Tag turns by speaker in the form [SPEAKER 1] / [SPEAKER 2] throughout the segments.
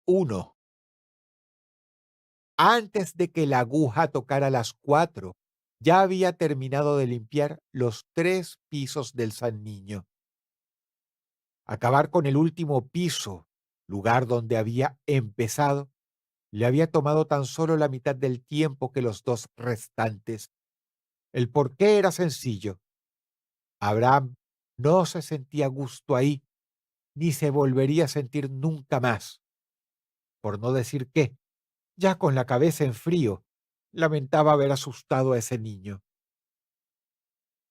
[SPEAKER 1] Uno. Antes de que la aguja tocara las 4, ya había terminado de limpiar los 3 pisos del San Niño. Acabar con el último piso, lugar donde había empezado, le había tomado tan solo la mitad del tiempo que los 2 restantes. El porqué era sencillo. Abraham no se sentía a gusto ahí, ni se volvería a sentir nunca más. Por no decir que, ya con la cabeza en frío, lamentaba haber asustado a ese niño.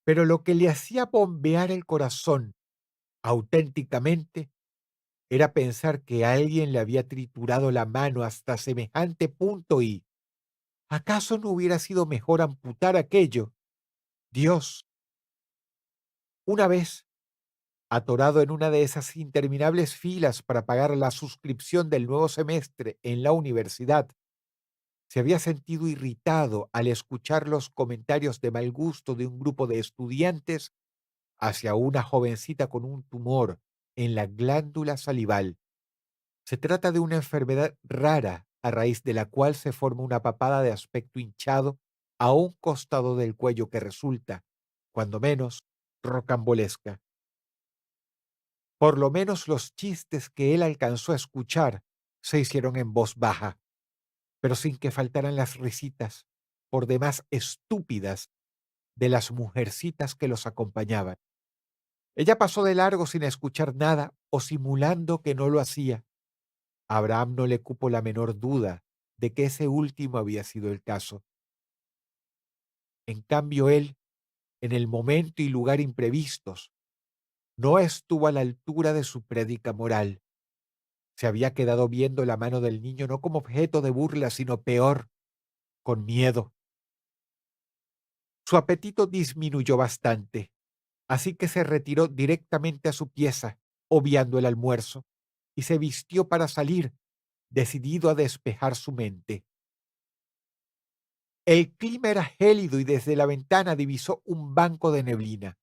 [SPEAKER 1] Pero lo que le hacía bombear el corazón auténticamente era pensar que alguien le había triturado la mano hasta semejante punto y ¿acaso no hubiera sido mejor amputar aquello? Dios, una vez, atorado en una de esas interminables filas para pagar la suscripción del nuevo semestre en la universidad, se había sentido irritado al escuchar los comentarios de mal gusto de un grupo de estudiantes hacia una jovencita con un tumor en la glándula salival. Se trata de una enfermedad rara a raíz de la cual se forma una papada de aspecto hinchado a un costado del cuello que resulta, cuando menos, rocambolesca. Por lo menos los chistes que él alcanzó a escuchar se hicieron en voz baja, pero sin que faltaran las risitas, por demás estúpidas, de las mujercitas que los acompañaban. Ella pasó de largo sin escuchar nada o simulando que no lo hacía. A Abraham no le cupo la menor duda de que ese último había sido el caso. En cambio, él, en el momento y lugar imprevistos, no estuvo a la altura de su prédica moral. Se había quedado viendo la mano del niño no como objeto de burla, sino peor, con miedo. Su apetito disminuyó bastante, así que se retiró directamente a su pieza, obviando el almuerzo, y se vistió para salir, decidido a despejar su mente. El clima era gélido y desde la ventana divisó un banco de neblina,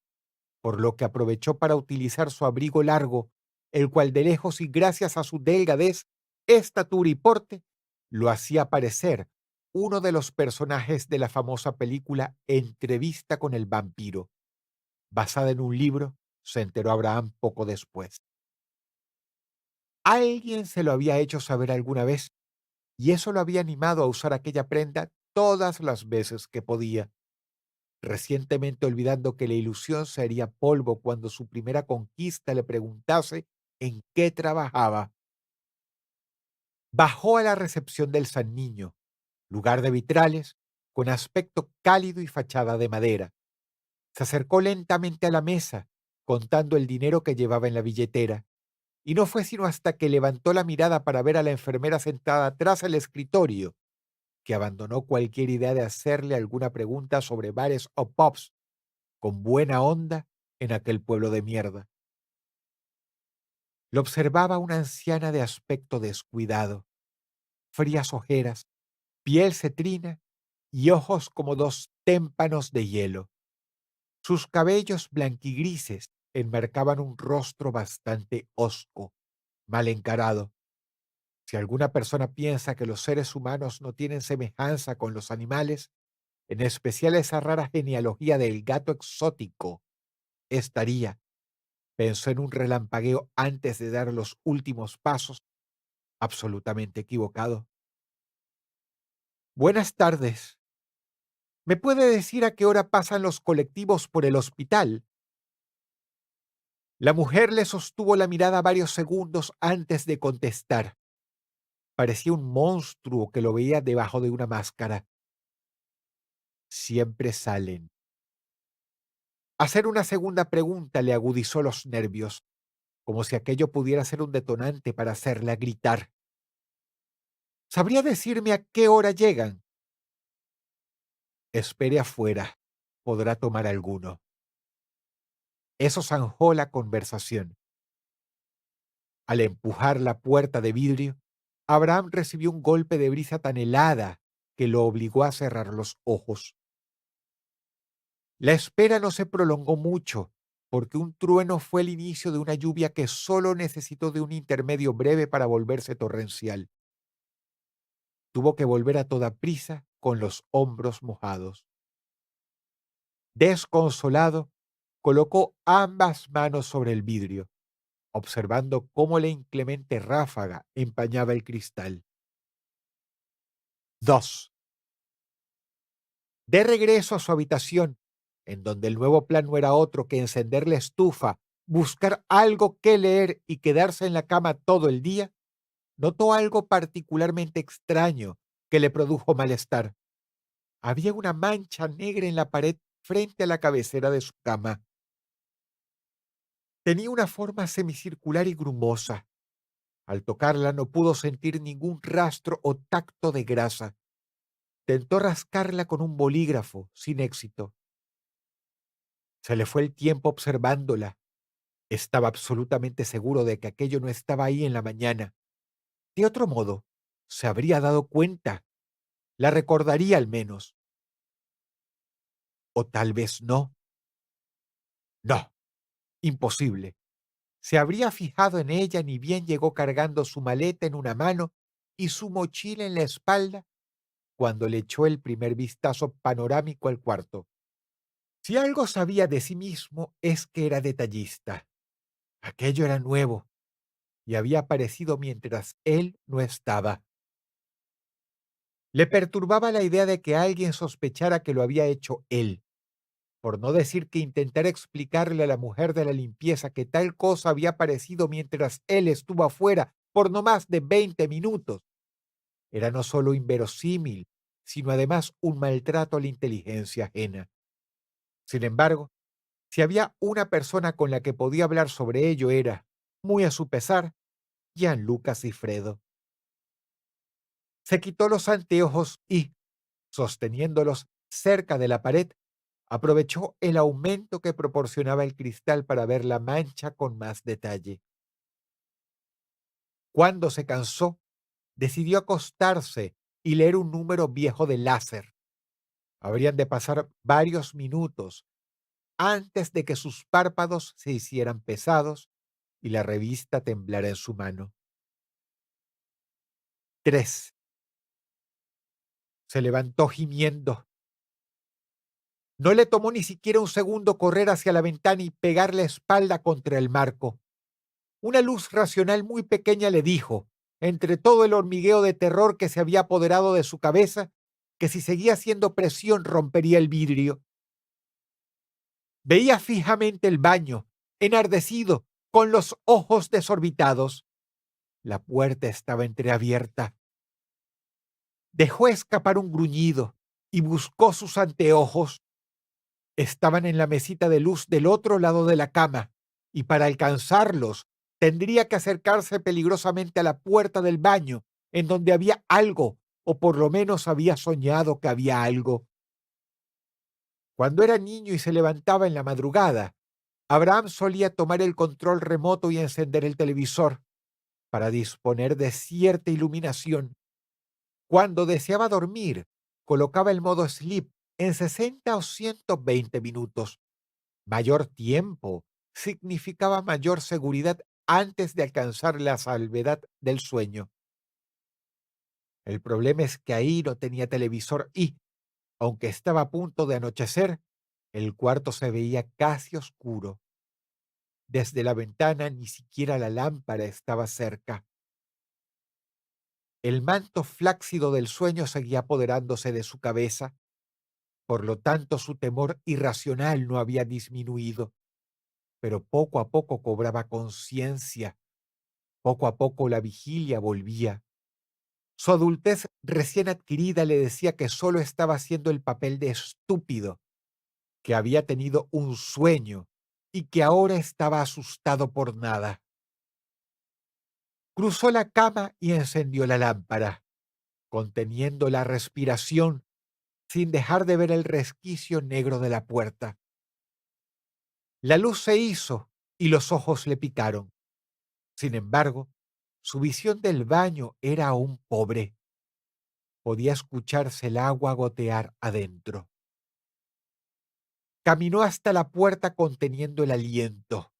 [SPEAKER 1] por lo que aprovechó para utilizar su abrigo largo, el cual de lejos y gracias a su delgadez, estatura y porte, lo hacía parecer uno de los personajes de la famosa película Entrevista con el vampiro, basada en un libro, se enteró Abraham poco después. Alguien se lo había hecho saber alguna vez, y eso lo había animado a usar aquella prenda todas las veces que podía, recientemente olvidando que la ilusión sería polvo cuando su primera conquista le preguntase en qué trabajaba. Bajó a la recepción del San Niño, lugar de vitrales, con aspecto cálido y fachada de madera. Se acercó lentamente a la mesa, contando el dinero que llevaba en la billetera, y no fue sino hasta que levantó la mirada para ver a la enfermera sentada tras el escritorio, que abandonó cualquier idea de hacerle alguna pregunta sobre bares o pubs con buena onda en aquel pueblo de mierda. Lo observaba una anciana de aspecto descuidado, frías ojeras, piel cetrina y ojos como 2 témpanos de hielo. Sus cabellos blanquigrises enmarcaban un rostro bastante hosco, mal encarado. Si alguna persona piensa que los seres humanos no tienen semejanza con los animales, en especial esa rara genealogía del gato exótico, estaría, pensó en un relampagueo antes de dar los últimos pasos, absolutamente equivocado. Buenas tardes. ¿Me puede decir a qué hora pasan los colectivos por el hospital? La mujer le sostuvo la mirada varios segundos antes de contestar. Parecía un monstruo que lo veía debajo de una máscara. Siempre salen. Hacer una segunda pregunta le agudizó los nervios, como si aquello pudiera ser un detonante para hacerla gritar. ¿Sabría decirme a qué hora llegan? Espere afuera. Podrá tomar alguno. Eso zanjó la conversación. Al empujar la puerta de vidrio, Abraham recibió un golpe de brisa tan helada que lo obligó a cerrar los ojos. La espera no se prolongó mucho, porque un trueno fue el inicio de una lluvia que solo necesitó de un intermedio breve para volverse torrencial. Tuvo que volver a toda prisa con los hombros mojados. Desconsolado, colocó ambas manos sobre el vidrio, observando cómo la inclemente ráfaga empañaba el cristal. 2. De regreso a su habitación, en donde el nuevo plan no era otro que encender la estufa, buscar algo que leer y quedarse en la cama todo el día, notó algo particularmente extraño que le produjo malestar. Había una mancha negra en la pared frente a la cabecera de su cama. Tenía una forma semicircular y grumosa. Al tocarla no pudo sentir ningún rastro o tacto de grasa. Tentó rascarla con un bolígrafo, sin éxito. Se le fue el tiempo observándola. Estaba absolutamente seguro de que aquello no estaba ahí en la mañana. De otro modo, se habría dado cuenta, la recordaría al menos. O tal vez no. No, imposible. Se habría fijado en ella ni bien llegó cargando su maleta en una mano y su mochila en la espalda cuando le echó el primer vistazo panorámico al cuarto. Si algo sabía de sí mismo es que era detallista. Aquello era nuevo y había aparecido mientras él no estaba. Le perturbaba la idea de que alguien sospechara que lo había hecho él, por no decir que intentara explicarle a la mujer de la limpieza que tal cosa había aparecido mientras él estuvo afuera por no más de 20 minutos. Era no solo inverosímil, sino además un maltrato a la inteligencia ajena. Sin embargo, si había una persona con la que podía hablar sobre ello era, muy a su pesar, Gianluca Cifredo. Se quitó los anteojos y, sosteniéndolos cerca de la pared, aprovechó el aumento que proporcionaba el cristal para ver la mancha con más detalle. Cuando se cansó, decidió acostarse y leer un número viejo de láser. Habrían de pasar varios minutos antes de que sus párpados se hicieran pesados y la revista temblara en su mano. 3. Se levantó gimiendo. No le tomó ni siquiera un segundo correr hacia la ventana y pegar la espalda contra el marco. Una luz racional muy pequeña le dijo, entre todo el hormigueo de terror que se había apoderado de su cabeza, que si seguía haciendo presión rompería el vidrio. Veía fijamente el baño, enardecido, con los ojos desorbitados. La puerta estaba entreabierta. Dejó escapar un gruñido y buscó sus anteojos. Estaban en la mesita de luz del otro lado de la cama, y para alcanzarlos tendría que acercarse peligrosamente a la puerta del baño, en donde había algo, o por lo menos había soñado que había algo. Cuando era niño y se levantaba en la madrugada, Abraham solía tomar el control remoto y encender el televisor para disponer de cierta iluminación. Cuando deseaba dormir, colocaba el modo sleep en 60 o 120 minutos. Mayor tiempo significaba mayor seguridad antes de alcanzar la salvedad del sueño. El problema es que ahí no tenía televisor y, aunque estaba a punto de anochecer, el cuarto se veía casi oscuro. Desde la ventana ni siquiera la lámpara estaba cerca. El manto flácido del sueño seguía apoderándose de su cabeza, por lo tanto su temor irracional no había disminuido, pero poco a poco cobraba conciencia. Poco a poco la vigilia volvía. Su adultez recién adquirida le decía que solo estaba haciendo el papel de estúpido, que había tenido un sueño y que ahora estaba asustado por nada. Cruzó la cama y encendió la lámpara, conteniendo la respiración sin dejar de ver el resquicio negro de la puerta. La luz se hizo y los ojos le picaron. Sin embargo, su visión del baño era aún pobre. Podía escucharse el agua gotear adentro. Caminó hasta la puerta conteniendo el aliento.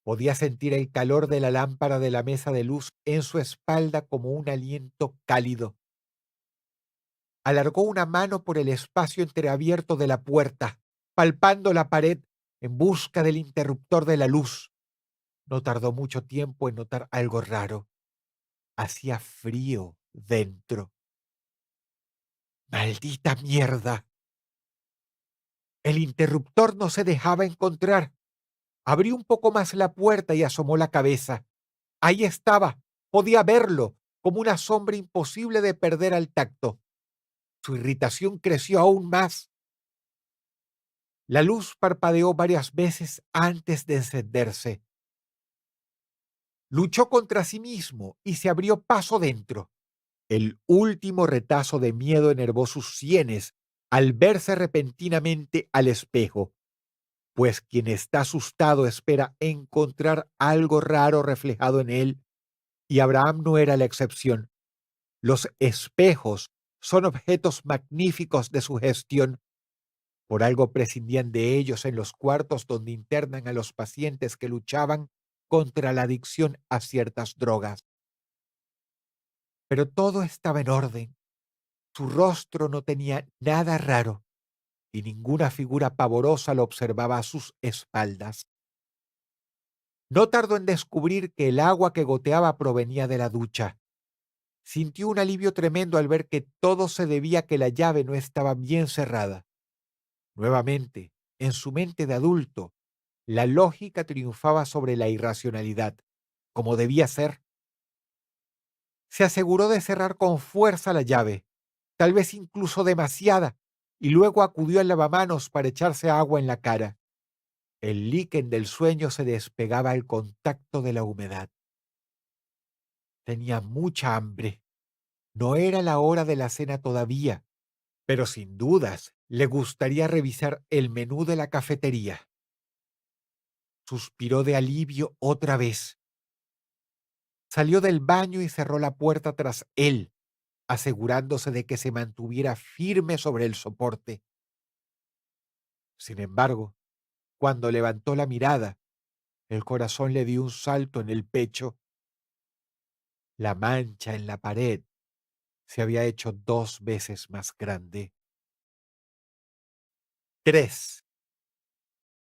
[SPEAKER 1] Podía sentir el calor de la lámpara de la mesa de luz en su espalda como un aliento cálido. Alargó una mano por el espacio entreabierto de la puerta, palpando la pared en busca del interruptor de la luz. No tardó mucho tiempo en notar algo raro. Hacía frío dentro. ¡Maldita mierda! El interruptor no se dejaba encontrar. Abrió un poco más la puerta y asomó la cabeza. Ahí estaba, podía verlo, como una sombra imposible de perder al tacto. Su irritación creció aún más. La luz parpadeó varias veces antes de encenderse. Luchó contra sí mismo y se abrió paso dentro. El último retazo de miedo enervó sus sienes al verse repentinamente al espejo, pues quien está asustado espera encontrar algo raro reflejado en él, y Abraham no era la excepción. Los espejos son objetos magníficos de sugestión. Por algo prescindían de ellos en los cuartos donde internan a los pacientes que luchaban contra la adicción a ciertas drogas. Pero todo estaba en orden. Su rostro no tenía nada raro y ninguna figura pavorosa lo observaba a sus espaldas. No tardó en descubrir que el agua que goteaba provenía de la ducha. Sintió un alivio tremendo al ver que todo se debía a que la llave no estaba bien cerrada. Nuevamente, en su mente de adulto, la lógica triunfaba sobre la irracionalidad, como debía ser. Se aseguró de cerrar con fuerza la llave, tal vez incluso demasiada, y luego acudió al lavamanos para echarse agua en la cara. El líquen del sueño se despegaba al contacto de la humedad. Tenía mucha hambre. No era la hora de la cena todavía, pero sin dudas le gustaría revisar el menú de la cafetería. Suspiró de alivio otra vez. Salió del baño y cerró la puerta tras él, asegurándose de que se mantuviera firme sobre el soporte. Sin embargo, cuando levantó la mirada, el corazón le dio un salto en el pecho. La mancha en la pared se había hecho 2 veces más grande. 3.